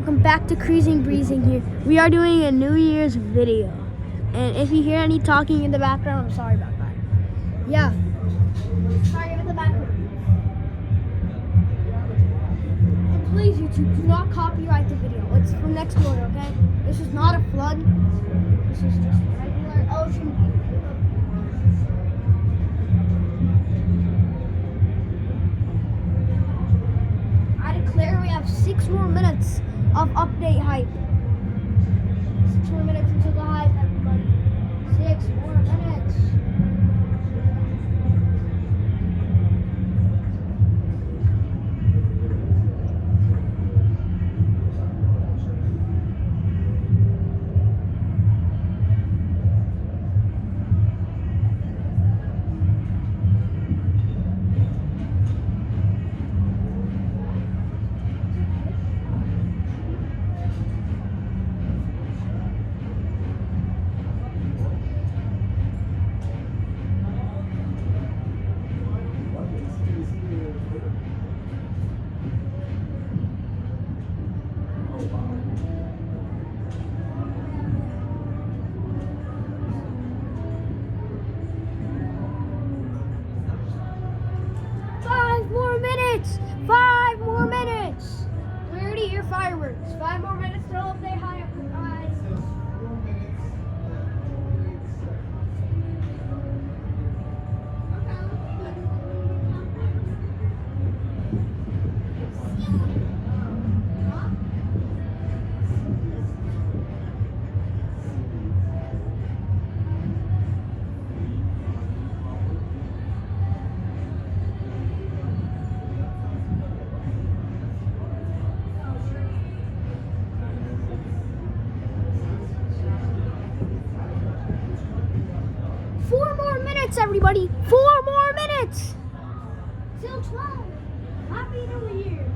Welcome back to Cruising Breezing here. We are doing a New Year's video. And if you hear any talking in the background, I'm sorry about that. Yeah. Sorry about the background. And please, YouTube, do not copyright the video. It's from next door, okay? This is not a flood. This is just regular ocean view. I declare we have 6 more minutes of update hype. 6 more minutes until the hype, everybody. 6 more minutes. Five more minutes. We already hear fireworks. 5 more minutes till update hype, guys. Everybody, 4 more minutes till 12. Happy New Year.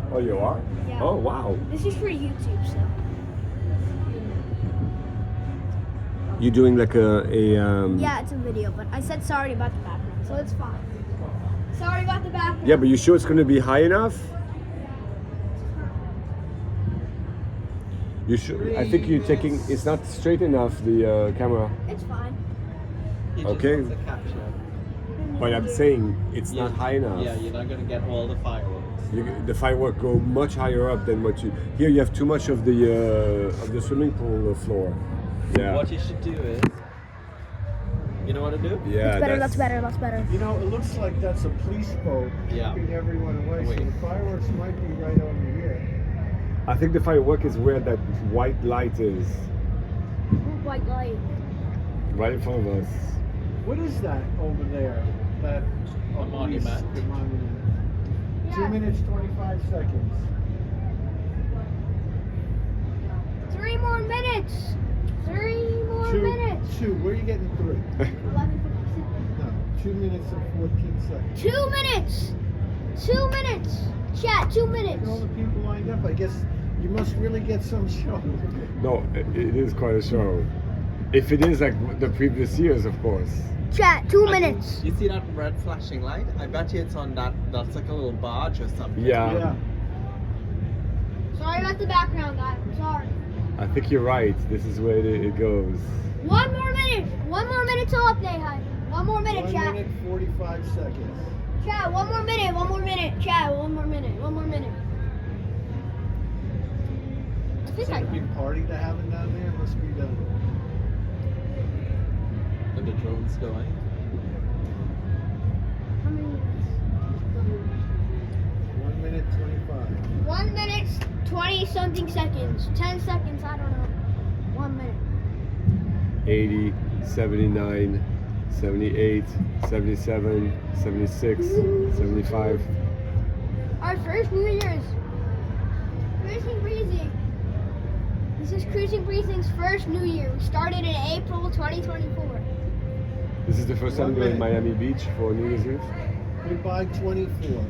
Oh, you are? Yeah. Oh, wow. This is for YouTube, so. You doing like Yeah, it's a video, but I said sorry about the background, so it's fine. Sorry about the background. Yeah, but you sure it's going to be high enough? You should. I think you're taking. It's not straight enough, the camera. It's fine. Okay. But I'm saying it's not high enough. Yeah, you're not gonna get all the fireworks. The fireworks go much higher up than what you. Here you have too much of the swimming pool floor. Yeah. What you should do is, you know what to do? Yeah. That's better. You know, it looks like that's a police boat Yeah. keeping everyone away, so Wait. the fireworks might be right over here. I think the firework is where that white light is, White light. right in front of us. What is that over there? That A monument. The monument. Yeah. 2 minutes, 25 seconds. 3 more minutes. 3 more minutes. Two. Where are you getting 3? 11:57. No, 2 minutes and 14 seconds. 2 minutes. 2 minutes. Chat, 2 Look minutes. at all the people lined up. I guess you must really get some show. No, it is quite a show. If it is like the previous years, of course. Chat, 2 minutes. You see that red flashing light? I bet you it's on that's like a little barge or something. Yeah. Sorry about the background, guys. I'm sorry. I think you're right. This is where it goes. 1 more minute. 1 more minute till update hype. 1 more minute, 1 chat. minute, 45 seconds. Chat, 1 more minute. 1 more minute. Chat, 1 more minute. 1 more minute. I Is think that a I. big party they're having down there? Must be done. And the drone's going. How many minutes? 1 minute, 25. 1 minute, 20 something seconds. 10 seconds, I don't know. 1 minute. 80, 79, 78, 77, 76, 75. Our first New Year's. Cruising Breezy. This is Cruising Breezing's first New Year. We started in April 2024. This is the first time we're in Miami Beach for New Year's Eve. Goodbye 24.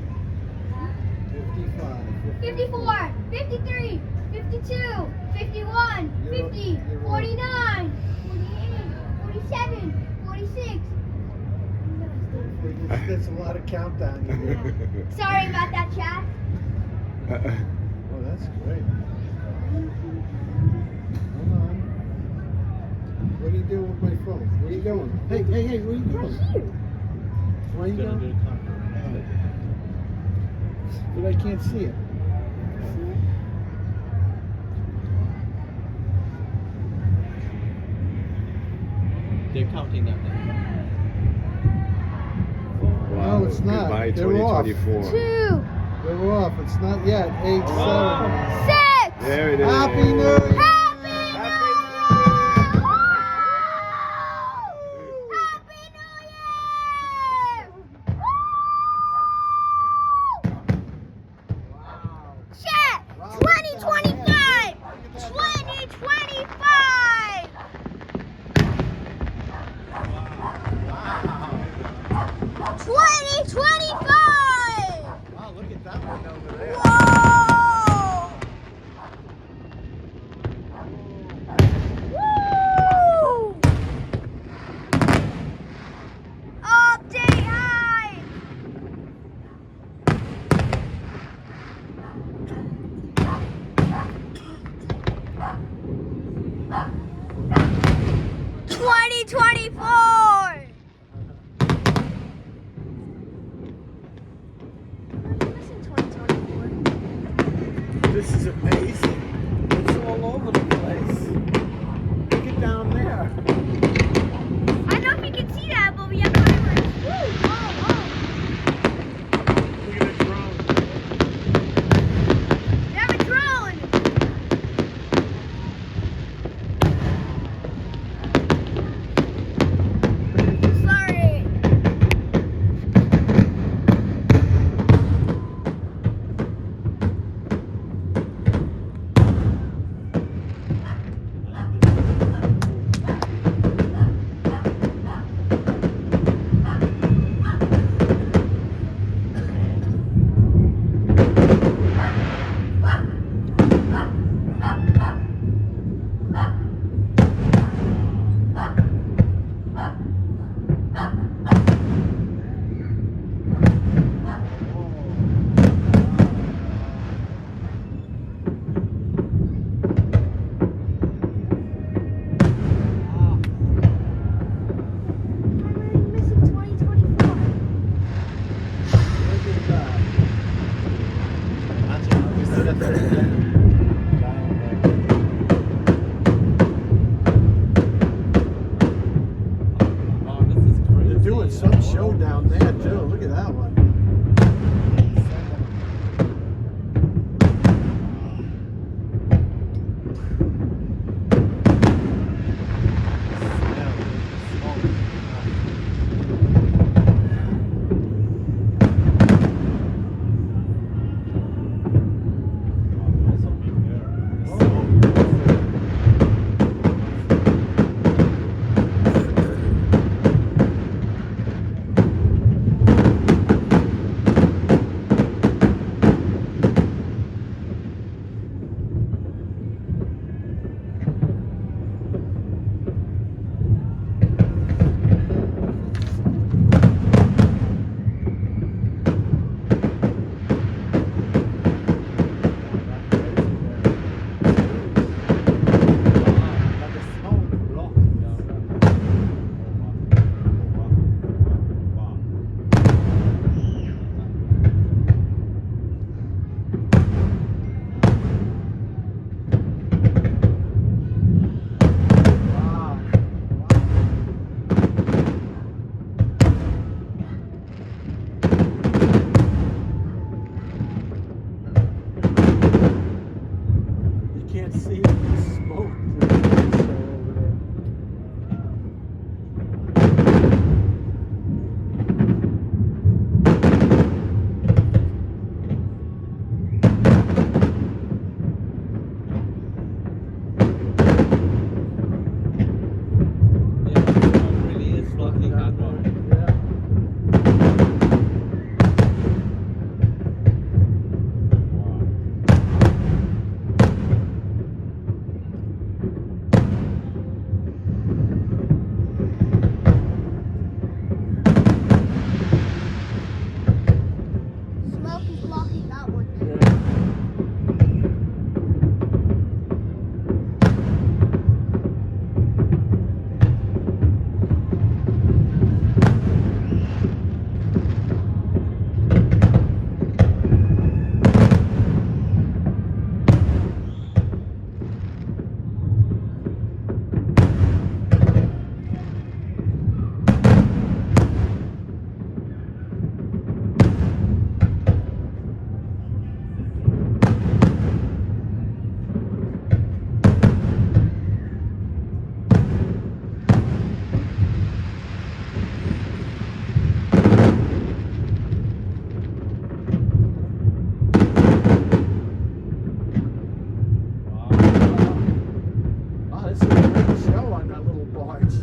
55. 54, 53, 52, 51, 50, 49, 48, 47, 46. That's a lot of countdown. Sorry about that, chat. Oh, that's great. Hold on. What are you doing with my phone? Where are you going? Hey, where are you going? Where are you going? But I can't see it. They're counting that down. No, it's not. Goodbye They're off. 2024. 2, They're off. It's not yet. 8, 7. 6. There it is. Happy New Year! Happy New Year! Happy New Year! Chat, 2025! 2025! 2025! Wow, look at that one over there. Whoa! Woo! Update high! Twenty 2024. This is amazing. It's all over the place. Look at down there. I don't know if you can see that, but we have fireworks. Woo! Oh, Look at the drone. we have a drone. Sorry. I'm missing 2024. Look at that. Wow, this is crazy. They're doing some show down there too. Look at that one. How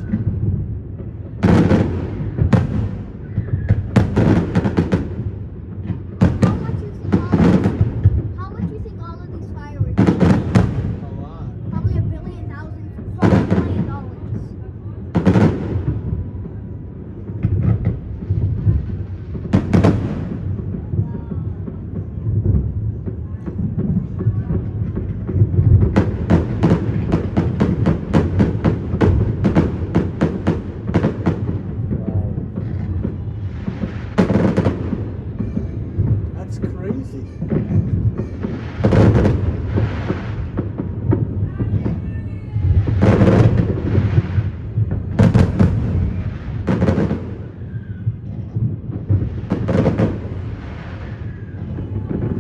much you think all of these fireworks? A lot. Probably $1 billion, probably $1 million. That's crazy.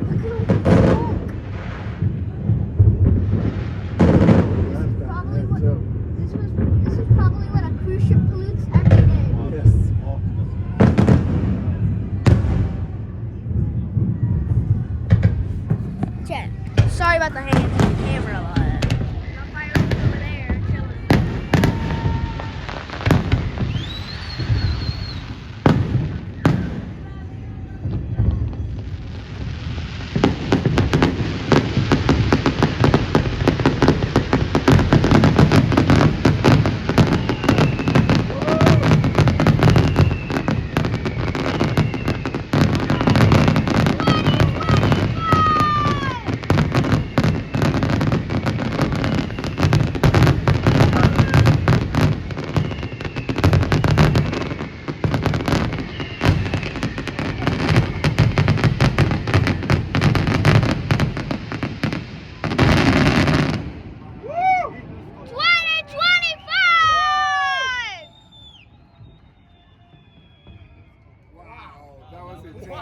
Look at all the smoke. Probably what this is probably what a cruise ship pollutes every day. Yes. Chad, sorry about the camera a lot. The fireworks over there chilling. Wow, that was intense.